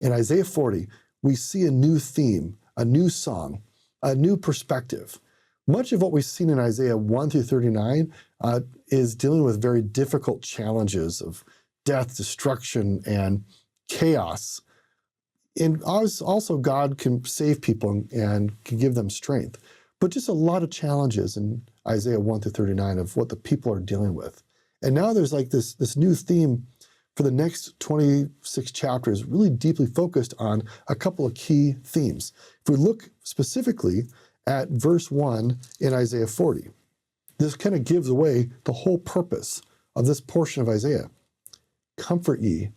In Isaiah 40, we see a new theme, a new song, a new perspective. Much of what we've seen in Isaiah 1 through 39 is dealing with very difficult challenges of death, destruction, and chaos. And also God can save people and can give them strength. But just a lot of challenges in Isaiah 1 through 39 of what the people are dealing with. And now there's like this new theme for the next 26 chapters, really deeply focused on a couple of key themes. If we look specifically at verse 1 in Isaiah 40, this kind of gives away the whole purpose of this portion of Isaiah. Comfort ye,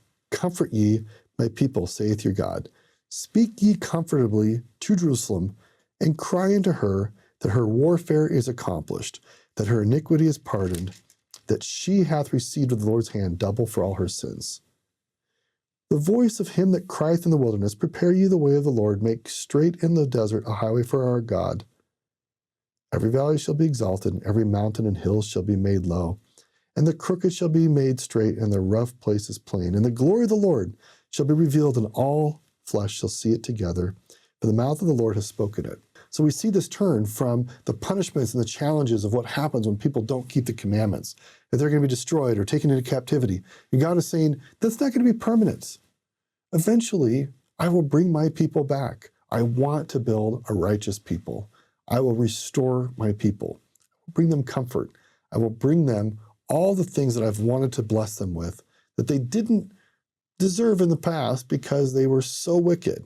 my people, saith your God. Speak ye comfortably to Jerusalem, and cry unto her that her warfare is accomplished, that her iniquity is pardoned, that she hath received of the Lord's hand double for all her sins. The voice of him that crieth in the wilderness, prepare ye the way of the Lord, make straight in the desert a highway for our God. Every valley shall be exalted, and every mountain and hill shall be made low, and the crooked shall be made straight, and the rough places plain. And the glory of the Lord shall be revealed, and all flesh shall see it together, for the mouth of the Lord has spoken it. So we see this turn from the punishments and the challenges of what happens when people don't keep the commandments, that they're going to be destroyed or taken into captivity. And God is saying, that's not going to be permanent. Eventually, I will bring my people back. I want to build a righteous people. I will restore my people. I will bring them comfort. I will bring them all the things that I've wanted to bless them with that they didn't deserve in the past because they were so wicked.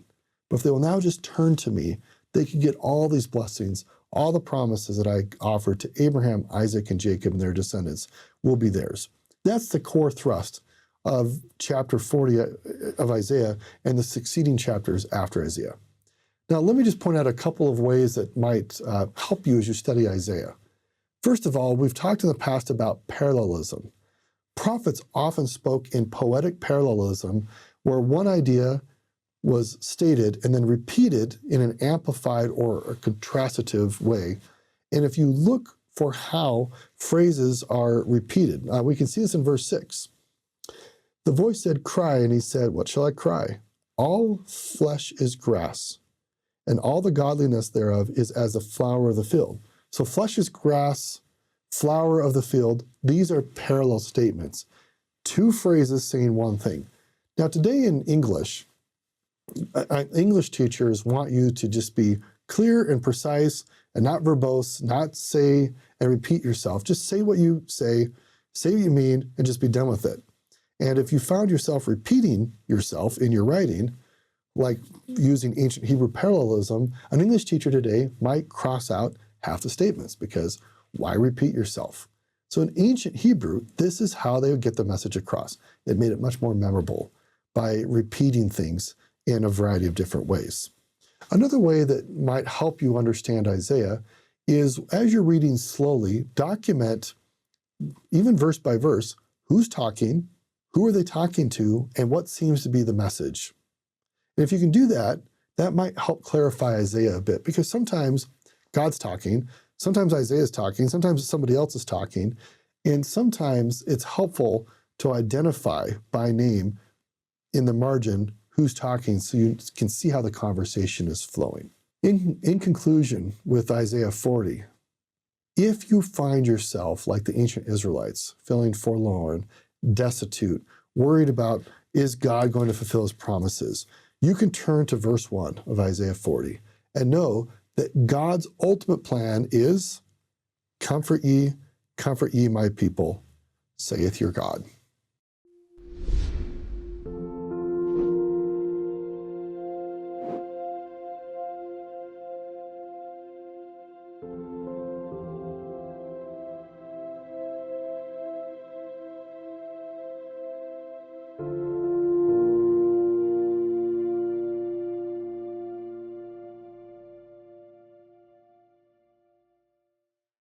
But if they will now just turn to me, they can get all these blessings, all the promises that I offered to Abraham, Isaac, and Jacob and their descendants will be theirs. That's the core thrust of chapter 40 of Isaiah and the succeeding chapters after Isaiah. Now, let me just point out a couple of ways that might help you as you study Isaiah. First of all, we've talked in the past about parallelism. Prophets often spoke in poetic parallelism where one idea was stated and then repeated in an amplified or a contrastative way. And if you look for how phrases are repeated, we can see this in verse 6. The voice said, cry, and he said, what shall I cry? All flesh is grass, and all the godliness thereof is as the flower of the field. So flesh is grass, flower of the field. These are parallel statements. Two phrases saying one thing. Now today in English teachers want you to just be clear and precise and not verbose, not say and repeat yourself. Just say what you say what you mean, and just be done with it. And if you found yourself repeating yourself in your writing, like using ancient Hebrew parallelism, an English teacher today might cross out half the statements because why repeat yourself? So in ancient Hebrew, this is how they would get the message across. It made it much more memorable by repeating things in a variety of different ways. Another way that might help you understand Isaiah is as you're reading slowly, document, even verse by verse, who's talking, who are they talking to, and what seems to be the message. And if you can do that, that might help clarify Isaiah a bit, because sometimes God's talking, sometimes Isaiah's talking, sometimes somebody else is talking, and sometimes it's helpful to identify by name in the margin who's talking so you can see how the conversation is flowing. In conclusion with Isaiah 40, if you find yourself like the ancient Israelites, feeling forlorn, destitute, worried about is God going to fulfill his promises, you can turn to verse 1 of Isaiah 40 and know that God's ultimate plan is, comfort ye, my people, saith your God.